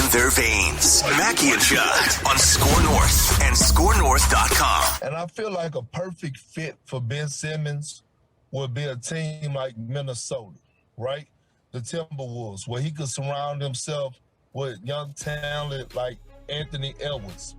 in their veins. Mackie and Judd on SKOR North and SKORNorth.com. And I feel like a perfect fit for Ben Simmons would be a team like Minnesota, right? The Timberwolves, where he could surround himself with young talent like Anthony Edwards,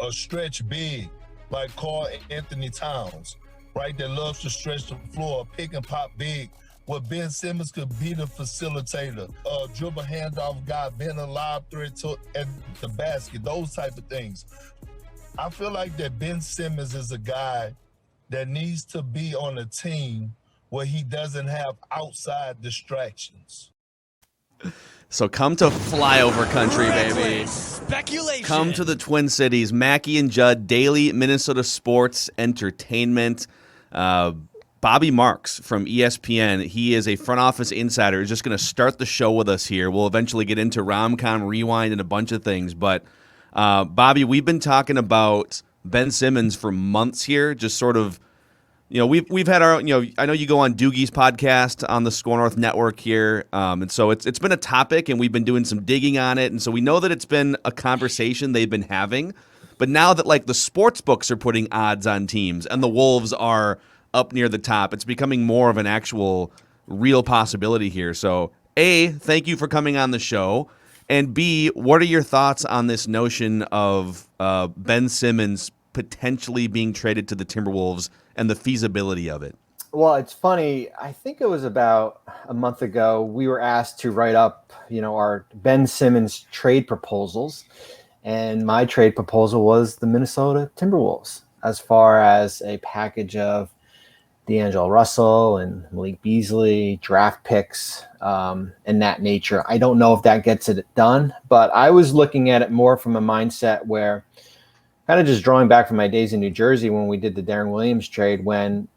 a stretch big like Karl Anthony Towns, right, that loves to stretch the floor, pick and pop big, where Ben Simmons could be the facilitator, dribble handoff guy, being a live threat at the basket, those type of things. I feel like that Ben Simmons is a guy that needs to be on a team where he doesn't have outside distractions. So come to flyover country, baby. Speculation. Come to the Twin Cities. Mackie and Judd, daily Minnesota sports entertainment. Bobby Marks from ESPN, he is a front office insider. He's just going to start the show with us here. We'll eventually get into Rom-Com Rewind and a bunch of things. But, Bobby, we've been talking about Ben Simmons for months here, just sort of, you know, we've had our, you know, I know you go on Doogie's podcast on the SKOR North Network here, and so it's been a topic, and we've been doing some digging on it, and so we know that it's been a conversation they've been having, but now that, like, the sports books are putting odds on teams, and the Wolves are up near the top, it's becoming more of an actual real possibility here. So, A, thank you for coming on the show, and B, what are your thoughts on this notion of Ben Simmons potentially being traded to the Timberwolves and the feasibility of it? Well, it's funny. I think it was about a month ago, we were asked to write up, you know, our Ben Simmons trade proposals. And my trade proposal was the Minnesota Timberwolves, as far as a package of DAngelo Russell and Malik Beasley, draft picks, and that nature. I don't know if that gets it done, but I was looking at it more from a mindset where, kind of just drawing back from my days in New Jersey when we did the Darren Williams trade, when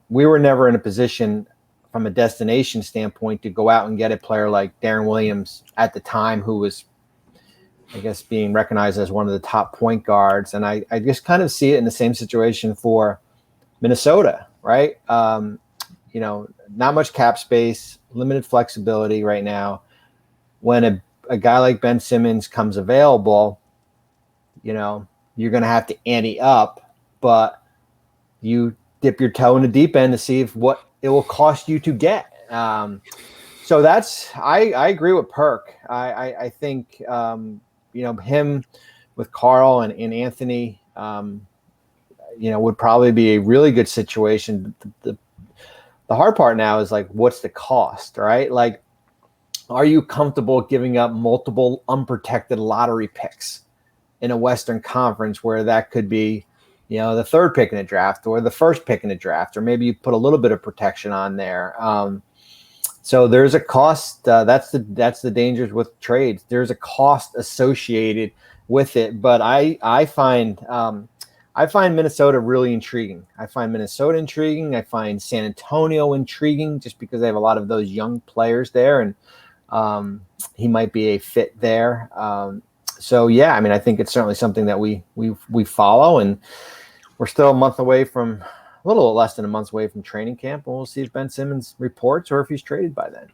we were never in a position from a destination standpoint to go out and get a player like Darren Williams at the time, who was, I guess, being recognized as one of the top point guards. And I just kind of see it in the same situation for Minnesota, right? You know, not much cap space, limited flexibility right now. When a guy like Ben Simmons comes available, you know, you're going to have to ante up, but you dip your toe in the deep end to see if what it will cost you to get. So that's, I agree with Perk. I think, you know, him with Karl and Anthony, you know, would probably be a really good situation. The hard part now is, like, what's the cost, right? Like, are you comfortable giving up multiple unprotected lottery picks in a Western Conference where that could be, you know, the third pick in the draft or the first pick in the draft, or maybe you put a little bit of protection on there. So there's a cost. That's the dangers with trades. There's a cost associated with it, but I find Minnesota really intriguing. I find Minnesota intriguing. I find San Antonio intriguing, just because they have a lot of those young players there, and he might be a fit there. So yeah, I mean, I think it's certainly something that we follow, and we're still a little less than a month away from training camp, and we'll see if Ben Simmons reports or if he's traded by then.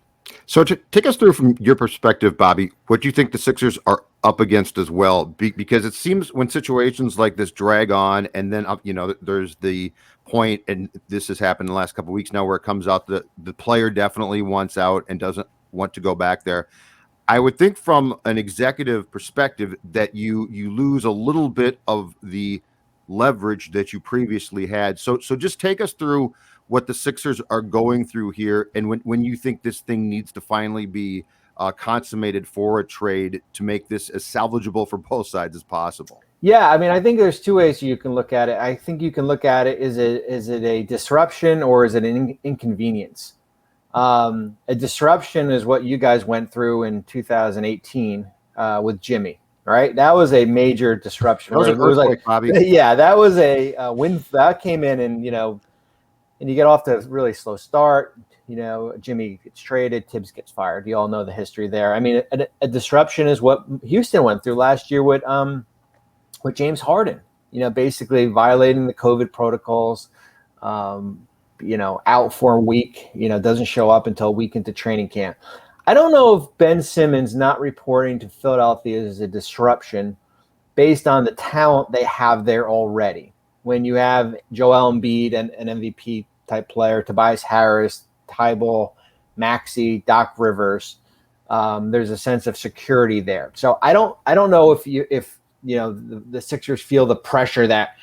So to take us through from your perspective, Bobby, what do you think the Sixers are up against as well? Because it seems when situations like this drag on, and then, you know, there's the point, and this has happened in the last couple of weeks now, where it comes out that the player definitely wants out and doesn't want to go back there. I would think from an executive perspective that you lose a little bit of the leverage that you previously had. So just take us through what the Sixers are going through here, and when you think this thing needs to finally be consummated for a trade to make this as salvageable for both sides as possible. Yeah, I mean, I think there's two ways you can look at it. I think you can look at it, is it a disruption or is it an inconvenience? A disruption is what you guys went through in 2018 with Jimmy, right? That was a major disruption. That was an earthquake, Bobby. Yeah, that was a win that came in, and, you know, and you get off to a really slow start. You know, Jimmy gets traded, Tibbs gets fired. You all know the history there. I mean, a disruption is what Houston went through last year with James Harden. You know, basically violating the COVID protocols. You know, out for a week, you know, doesn't show up until a week into training camp. I don't know if Ben Simmons not reporting to Philadelphia is a disruption based on the talent they have there already. When you have Joel Embiid, an MVP type player, Tobias Harris, Tybal, Maxey, Doc Rivers, there's a sense of security there. So I don't know if the Sixers feel the pressure that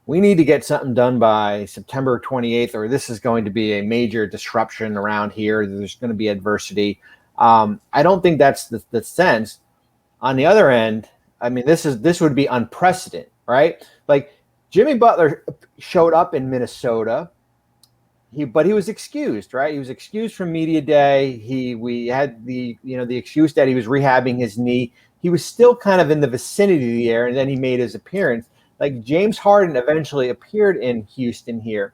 we need to get something done by September 28th, or this is going to be a major disruption around here. There's going to be adversity. I don't think that's the sense. On the other end, I mean, this would be unprecedented, right? Like Jimmy Butler showed up in Minnesota, but he was excused, right? He was excused from media day. We had the excuse that he was rehabbing his knee. He was still kind of in the vicinity of the air, and then he made his appearance. Like James Harden eventually appeared in Houston here.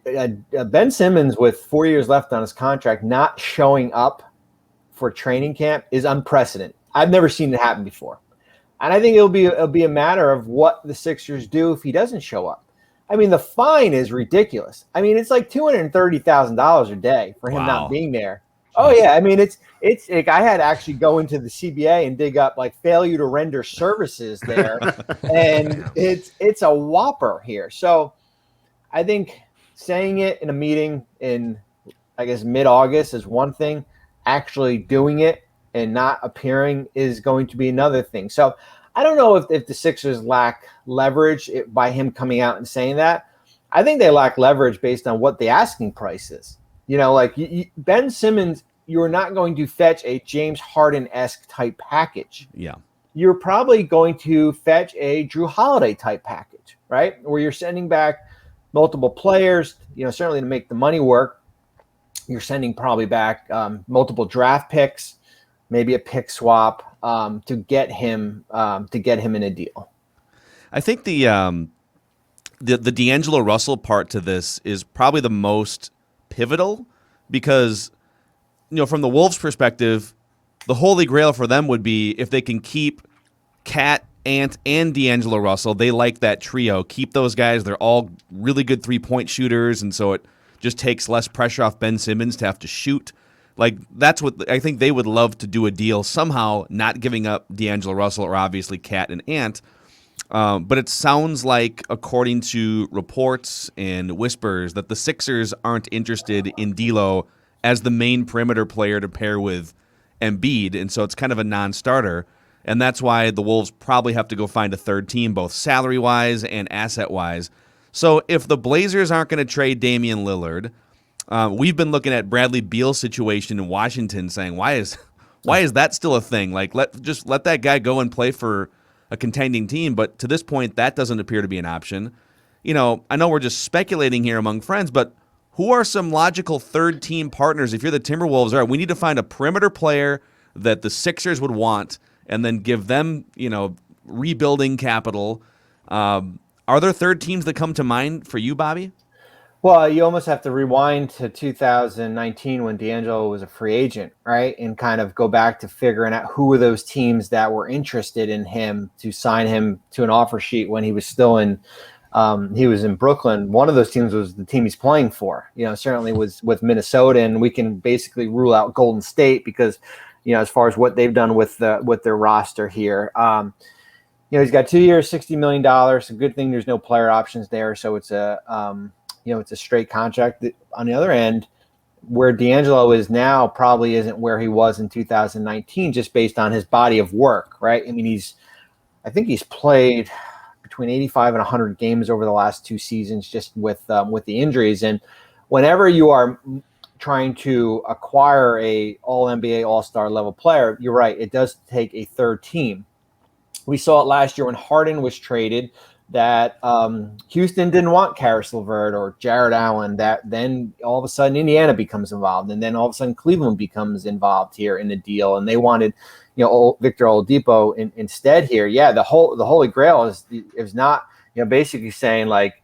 Ben Simmons, with 4 years left on his contract, not showing up for training camp is unprecedented. I've never seen it happen before. And I think it'll be a matter of what the Sixers do if he doesn't show up. I mean, the fine is ridiculous. I mean, it's like $230,000 a day for him not being there. Oh yeah, I mean, it's like I had to actually go into the CBA and dig up like failure to render services there, and it's a whopper here. So I think saying it in a meeting in, I guess, mid-August is one thing. Actually doing it and not appearing is going to be another thing. So I don't know if the Sixers lack leverage by him coming out and saying that. I think they lack leverage based on what the asking price is. Like Ben Simmons, you're not going to fetch a James Harden-esque type package. Yeah. You're probably going to fetch a Drew Holiday type package, right? Where you're sending back multiple players, certainly to make the money work. You're sending probably back multiple draft picks, maybe a pick swap to get him in a deal. I think the DAngelo Russell part to this is probably the most pivotal because, from the Wolves' perspective, the holy grail for them would be if they can keep Cat, Ant, and DAngelo Russell. They like that trio. Keep those guys. They're all really good three-point shooters, and so it just takes less pressure off Ben Simmons to have to shoot. Like, that's what I think they would love to do, a deal somehow, not giving up DAngelo Russell or obviously Cat and Ant. But it sounds like, according to reports and whispers, that the Sixers aren't interested in D'Lo as the main perimeter player to pair with Embiid, and so it's kind of a non-starter. And that's why the Wolves probably have to go find a third team, both salary-wise and asset-wise. So if the Blazers aren't going to trade Damian Lillard, we've been looking at Bradley Beal's situation in Washington, saying, why is that still a thing? Like, let that guy go and play for a contending team. But to this point, that doesn't appear to be an option. I know we're just speculating here among friends, but who are some logical third-team partners? If you're the Timberwolves, all right, we need to find a perimeter player that the Sixers would want and then give them, rebuilding capital. Are there third teams that come to mind for you, Bobby? Well, you almost have to rewind to 2019 when DAngelo was a free agent, right? And kind of go back to figuring out who were those teams that were interested in him to sign him to an offer sheet when he was still in Brooklyn. One of those teams was the team he's playing for, certainly was with Minnesota, and we can basically rule out Golden State because, as far as what they've done with their roster here. He's got 2 years, $60 million. A good thing there's no player options there. So it's it's a straight contract. On the other end, where DAngelo is now probably isn't where he was in 2019, just based on his body of work, right? I mean, I think he's played between 85 and 100 games over the last two seasons, just with the injuries. And whenever you are trying to acquire a All-NBA, All-Star level player, you're right, it does take a third team. We saw it last year when Harden was traded, that Houston didn't want Karis LeVert or Jared Allen, that then all of a sudden Indiana becomes involved, and then all of a sudden Cleveland becomes involved here in the deal, and they wanted Victor Oladipo instead here. Yeah, the Holy Grail is not basically saying like,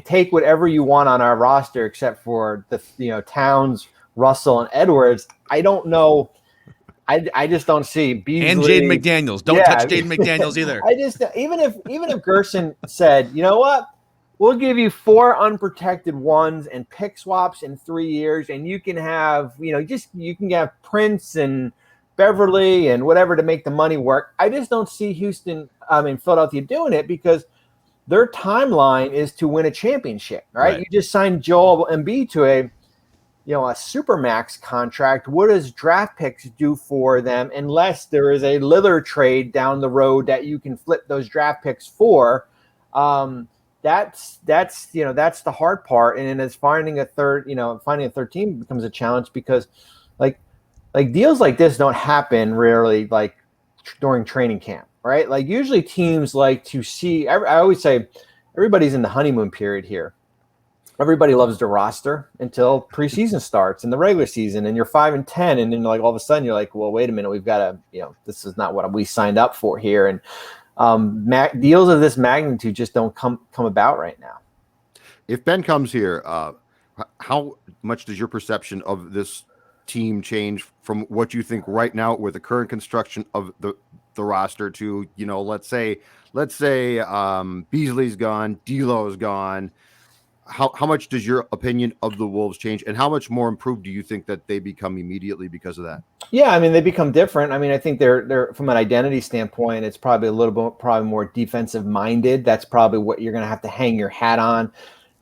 take whatever you want on our roster except for the Towns, Russell, and Edwards. I don't know. I just don't see Beasley and Jaden McDaniels. Don't touch Jaden McDaniels either. I just even if Gerson said, you know what, we'll give you 4 unprotected ones and pick swaps in 3 years, and you can have, you can have Prince and Beverley and whatever to make the money work. I just don't see Philadelphia doing it because their timeline is to win a championship, right? You just signed Joel Embiid to a supermax contract. What does draft picks do for them unless there is a Lillard trade down the road that you can flip those draft picks for? That's the hard part. And then it's finding a third team becomes a challenge because like deals like this don't happen rarely during training camp, right? Like usually teams like to see, I always say everybody's in the honeymoon period here. Everybody loves the roster until preseason starts and the regular season, and you're 5-10, and then all of a sudden you're like, well, wait a minute, we've got to, this is not what we signed up for here, and deals of this magnitude just don't come about right now. If Ben comes here, how much does your perception of this team change from what you think right now with the current construction of the roster to, let's say Beasley's gone, D'Lo's gone. How much does your opinion of the Wolves change, and how much more improved do you think that they become immediately because of that? Yeah, I mean, they become different. I mean, I think they're from an identity standpoint, it's probably a little bit more defensive minded. That's probably what you're going to have to hang your hat on,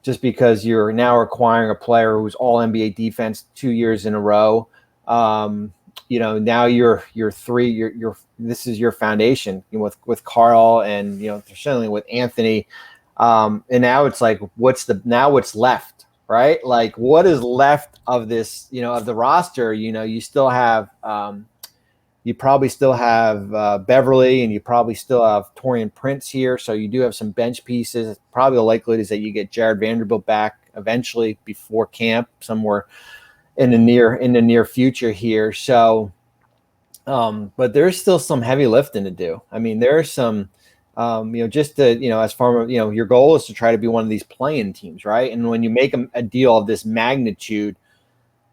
just because you're now acquiring a player who's all NBA defense 2 years in a row. Now you're this is your foundation with Carl and certainly with Anthony. And now it's like, what's left, right? Like what is left of this, of the roster? You still have, you probably still have Beverley, and you probably still have Taurean Prince here. So you do have some bench pieces. Probably the likelihood is that you get Jared Vanderbilt back eventually before camp, somewhere in the near future here. So, but there's still some heavy lifting to do. I mean, there's some, just to, as far as, your goal is to try to be one of these play-in teams, right? And when you make a deal of this magnitude,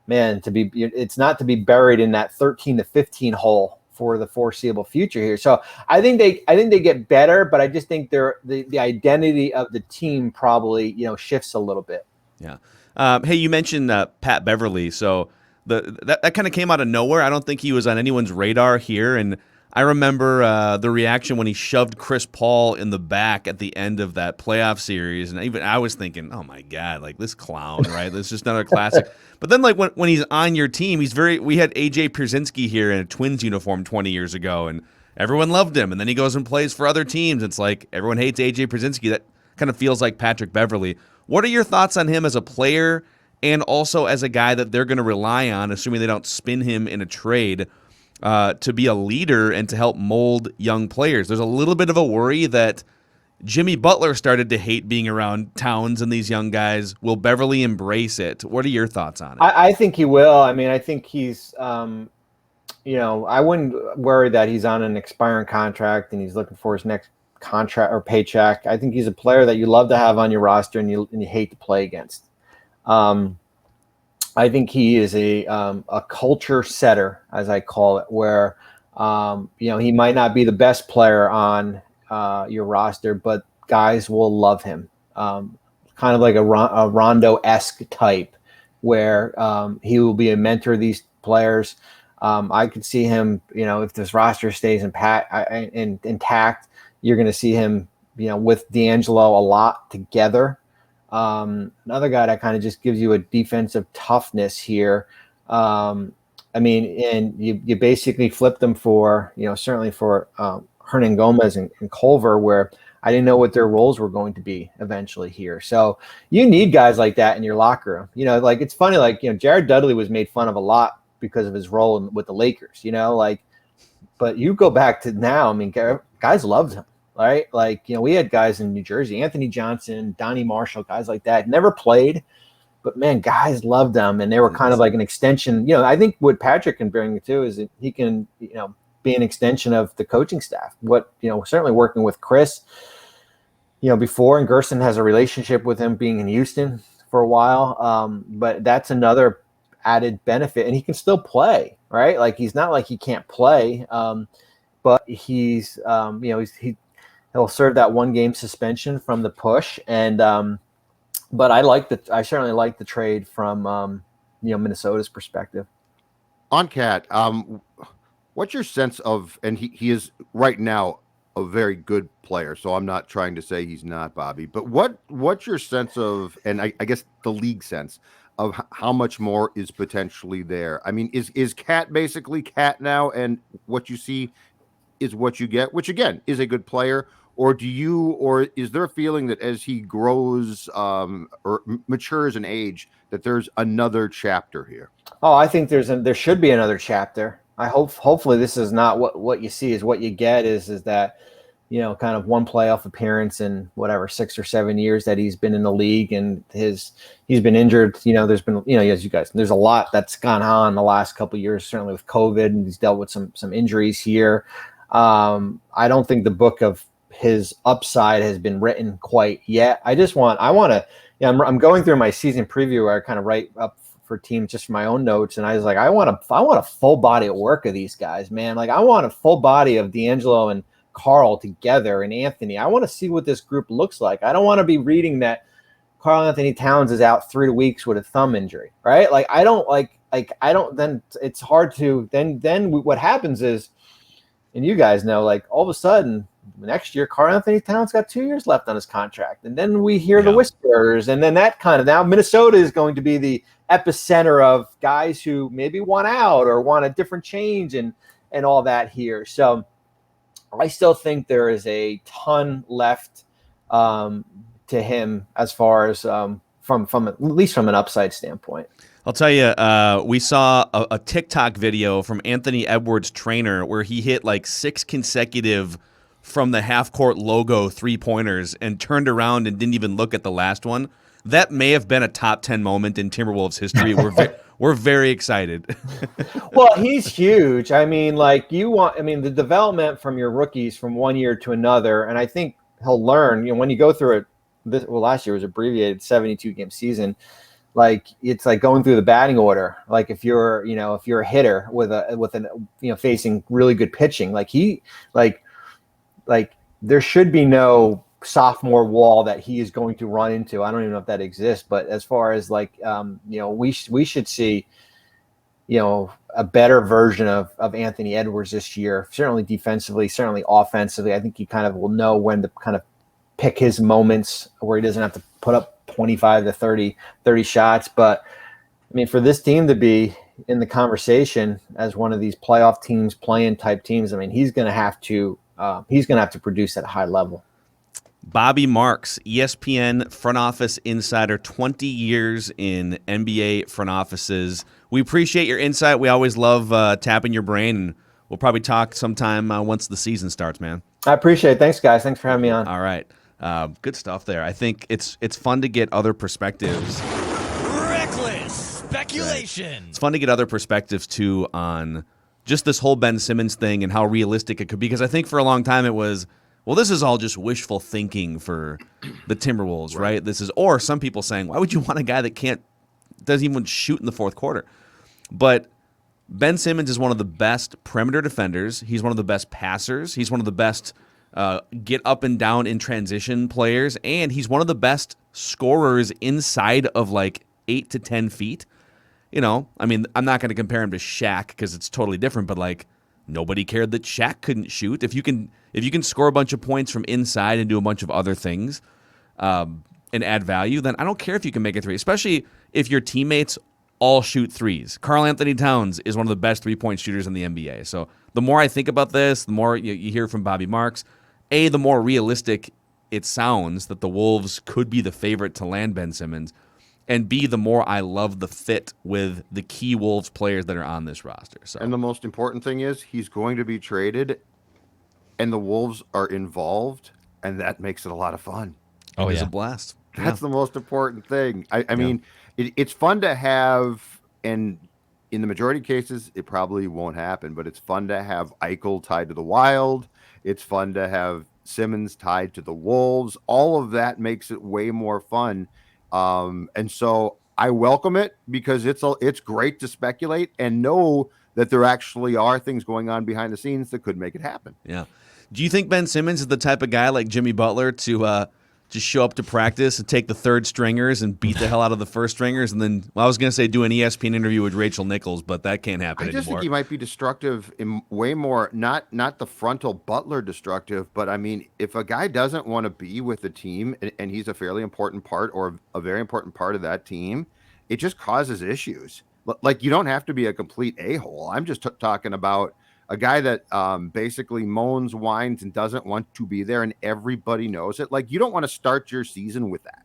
man, it's not to be buried in that 13 to 15 hole for the foreseeable future here. So I think they get better, but I just think the identity of the team probably, shifts a little bit. Yeah. Hey, you mentioned Pat Beverley. So that kind of came out of nowhere. I don't think he was on anyone's radar here. And I remember the reaction when he shoved Chris Paul in the back at the end of that playoff series. And even I was thinking, oh, my God, like this clown, right? This is just another classic. But then when he's on your team, we had A.J. Pierzynski here in a Twins uniform 20 years ago, and everyone loved him. And then he goes and plays for other teams. It's like everyone hates A.J. Pierzynski. That kind of feels like Patrick Beverley. What are your thoughts on him as a player and also as a guy that they're going to rely on, assuming they don't spin him in a trade, to be a leader and to help mold young players? There's a little bit of a worry that Jimmy Butler started to hate being around Towns and these young guys. Will Beverley embrace it? What are your thoughts on it? I think he will. I mean, I think he's, I wouldn't worry that he's on an expiring contract and he's looking for his next contract or paycheck. I think he's a player that you love to have on your roster and you hate to play against. I think he is a culture setter, as I call it, where he might not be the best player on your roster, but guys will love him. Kind of like a Rondo-esque type, where he will be a mentor of these players. I could see him, if this roster stays intact, you're going to see him, with DAngelo a lot together. Another guy that kind of just gives you a defensive toughness here. And you basically flip them for, certainly for Hernan Gomez and Culver, where I didn't know what their roles were going to be eventually here. So you need guys like that in your locker room. It's funny, Jared Dudley was made fun of a lot because of his role with the Lakers, but you go back to now, guys loved him. Right. We had guys in New Jersey, Anthony Johnson, Donnie Marshall, guys like that, never played, but man, guys loved them. And they were kind of like an extension. I think what Patrick can bring too is that he can, be an extension of the coaching staff. Certainly working with Chris, before, and Gerson has a relationship with him being in Houston for a while. But that's another added benefit, and he can still play, right? He's not like he can't play. But he's, he'll serve that 1-game suspension from the push. And but I certainly like the trade from Minnesota's perspective. On Cat, what's your sense of, and he is right now a very good player, so I'm not trying to say he's not, Bobby, but what's your sense of, and I guess the league sense of how much more is potentially there? I mean, is Cat basically Cat now, and what you see is what you get, which again is a good player, or is there a feeling that as he grows or matures in age that there's another chapter here? Oh, I think there should be another chapter. Hopefully this is not what you see is what you get is that, kind of one playoff appearance in whatever 6 or 7 years that he's been in the league, and he's been injured. There's been, as you guys, there's a lot that's gone on the last couple of years, certainly with COVID, and he's dealt with some injuries here. I don't think the book of his upside has been written quite yet. I'm going through my season preview where I kind of write up for teams just for my own notes, and I was like, I want a full body of work of these guys, man. Like, I want a full body of DAngelo and Carl together and Anthony. I want to see what this group looks like. I don't want to be reading that Karl Anthony Towns is out 3 weeks with a thumb injury, right? Like, then it's hard to then what happens is, and you guys know, like, all of a sudden next year, Karl Anthony Towns got 2 years left on his contract. And then we hear the whispers. And then now Minnesota is going to be the epicenter of guys who maybe want out or want a different change and all that here. So I still think there is a ton left to him as far as from at least from an upside standpoint. I'll tell you, we saw a TikTok video from Anthony Edwards' trainer where he hit like 6 consecutive from the half-court logo 3-pointers and turned around and didn't even look at the last one. That may have been a top 10 moment in Timberwolves history. We're very excited. Well, he's huge. I mean, the development from your rookies from one year to another, and I think he'll learn. When you go through it, last year was abbreviated 72-game season. Like, it's like going through the batting order. Like, if you're a hitter with facing really good pitching, like there should be no sophomore wall that he is going to run into. I don't even know if that exists, but as far as we should see, a better version of Anthony Edwards this year, certainly defensively, certainly offensively. I think he kind of will know when to kind of pick his moments where he doesn't have to put up 25 to 30 shots. But I mean, for this team to be in the conversation as one of these playoff teams, playing type teams, I mean, he's going to have to produce at a high level. Bobby Marks, ESPN front office insider, 20 years in NBA front offices. We appreciate your insight. We always love tapping your brain, and we'll probably talk sometime once the season starts, man. I appreciate it. Thanks, guys. Thanks for having me on. All right. Good stuff there. I think it's fun to get other perspectives. Reckless speculation. Right. It's fun to get other perspectives, too, on just this whole Ben Simmons thing and how realistic it could be. Because I think for a long time it was, well, this is all just wishful thinking for the Timberwolves, right? Or some people saying, why would you want a guy that doesn't even shoot in the fourth quarter? But Ben Simmons is one of the best perimeter defenders. He's one of the best passers. He's one of the best get up and down in transition players. And he's one of the best scorers inside of 8 to 10 feet. I mean, I'm not going to compare him to Shaq because it's totally different, but nobody cared that Shaq couldn't shoot. If you can score a bunch of points from inside and do a bunch of other things and add value, then I don't care if you can make a three, especially if your teammates all shoot threes. Karl Anthony Towns is one of the best three-point shooters in the NBA. So the more I think about this, the more you hear from Bobby Marks, the more realistic it sounds that the Wolves could be the favorite to land Ben Simmons, and B, the more I love the fit with the key Wolves players that are on this roster. So. And the most important thing is he's going to be traded, and the Wolves are involved, and that makes it a lot of fun. It's a blast. That's the most important thing. I mean, it's fun to have, and in the majority of cases, it probably won't happen, but it's fun to have Eichel tied to the Wild. It's fun to have Simmons tied to the Wolves. All of that makes it way more fun. And so I welcome it because it's great to speculate and know that there actually are things going on behind the scenes that could make it happen. Yeah. Do you think Ben Simmons is the type of guy like Jimmy Butler to just show up to practice and take the third stringers and beat the hell out of the first stringers, and then, well, I was going to say do an ESPN interview with Rachel Nichols, but that can't happen I just anymore. think he might be destructive in way more, not the frontal Butler destructive, but I mean, if a guy doesn't want to be with the team and he's a fairly important part or a very important part of that team, it just causes issues. Like, you don't have to be a complete a-hole. I'm just talking about a guy that basically moans, whines, and doesn't want to be there, and everybody knows it. Like, you don't want to start your season with that.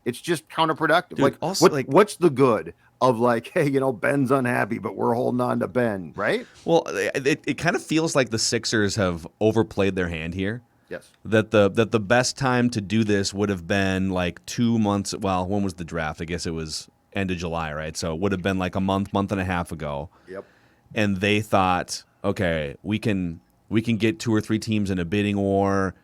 It's just counterproductive. Dude, what's the good of, like, hey, Ben's unhappy, but we're holding on to Ben, right? Well, it kind of feels like the Sixers have overplayed their hand here. Yes. That the best time to do this would have been like 2 months. Well, when was the draft? I guess it was end of July, right? So it would have been like a month and a half ago. Yep. And they thought, okay, we can get 2 or 3 teams in a bidding war.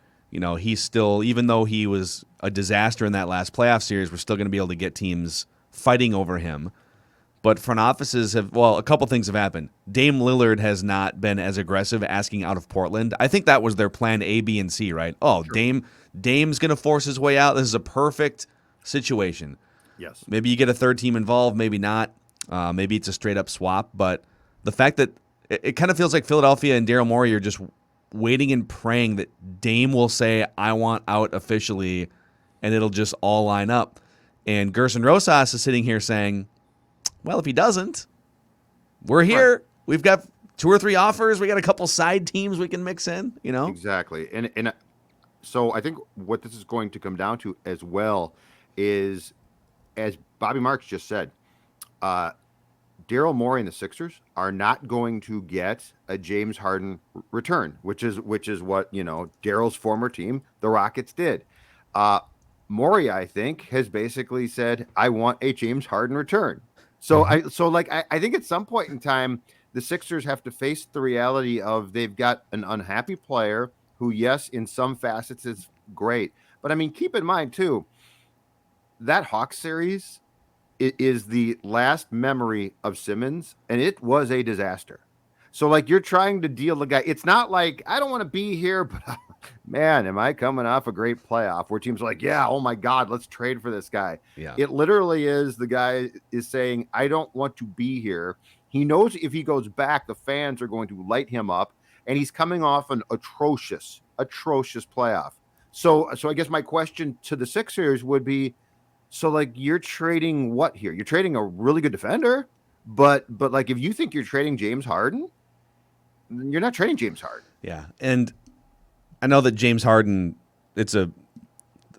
He's still, even though he was a disaster in that last playoff series, we're still going to be able to get teams fighting over him. But front offices a couple things have happened. Dame Lillard has not been as aggressive asking out of Portland. I think that was their plan A, B, and C, right? Oh, sure. Dame's going to force his way out. This is a perfect situation. Yes. Maybe you get a third team involved, maybe not. Maybe it's a straight up swap. But the fact that it kind of feels like Philadelphia and Daryl Morey are just waiting and praying that Dame will say, I want out officially, and it'll just all line up. And Gerson Rosas is sitting here saying, well, if he doesn't, we're here. Right. We've got 2 or 3 offers. We got a couple side teams we can mix in, Exactly. And so I think what this is going to come down to as well is, as Bobby Marks just said, Daryl Morey and the Sixers are not going to get a James Harden return, which is what, Daryl's former team, the Rockets, did. Morey, I think, has basically said, I want a James Harden return. So I think at some point in time, the Sixers have to face the reality of they've got an unhappy player who, yes, in some facets is great. But I mean, keep in mind too, that Hawks series is the last memory of Simmons, and it was a disaster. So like, you're trying to deal the guy. It's not like, I don't want to be here, but man, am I coming off a great playoff where teams are like, yeah, oh my God, let's trade for this guy. Yeah. It literally is, the guy is saying, I don't want to be here. He knows if he goes back, the fans are going to light him up, and he's coming off an atrocious playoff. So I guess my question to the Sixers would be, so like, you're trading what here? You're trading a really good defender, but like, if you think you're trading James Harden, you're not trading James Harden. Yeah. And I know that James Harden, that's one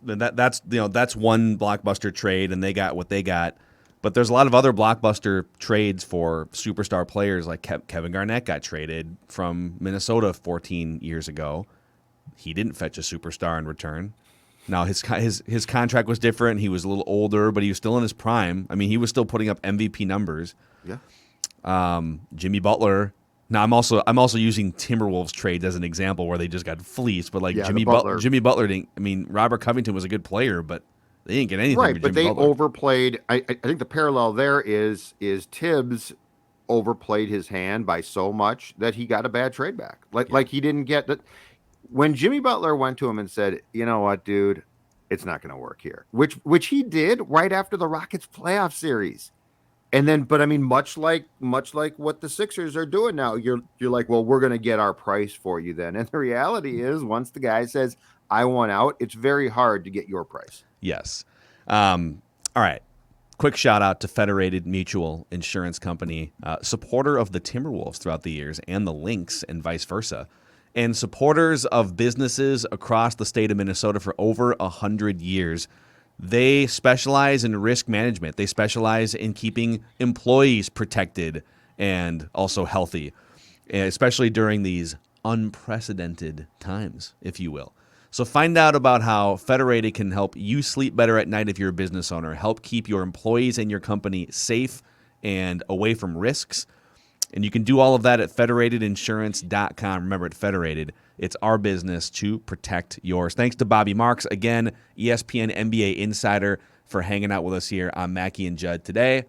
blockbuster trade, and they got what they got. But there's a lot of other blockbuster trades for superstar players. Like Kevin Garnett got traded from Minnesota 14 years ago. He didn't fetch a superstar in return. Now his contract was different. He was a little older, but he was still in his prime. I mean, he was still putting up MVP numbers. Yeah. Jimmy Butler. Now I'm also using Timberwolves trades as an example where they just got fleeced. But like, Jimmy Butler didn't. I mean, Robert Covington was a good player, but they didn't get anything. Right, but they overplayed. I think the parallel there is Tibbs overplayed his hand by so much that he got a bad trade back. Like he didn't get that. When Jimmy Butler went to him and said, you know what, dude, it's not going to work here, which he did right after the Rockets playoff series. And then, but I mean, much like what the Sixers are doing now, you're like, well, we're going to get our price for you then. And the reality is, once the guy says, I want out, it's very hard to get your price. Yes. All right. Quick shout out to Federated Mutual Insurance Company, supporter of the Timberwolves throughout the years and the Lynx and vice versa, and supporters of businesses across the state of Minnesota for over 100 years. They specialize in risk management. They specialize in keeping employees protected and also healthy, especially during these unprecedented times, if you will. So find out about how Federated can help you sleep better at night if you're a business owner, help keep your employees and your company safe and away from risks. And you can do all of that at federatedinsurance.com. Remember, at Federated, it's our business to protect yours. Thanks to Bobby Marks, again, ESPN NBA insider, for hanging out with us here on Mackey and Judd today.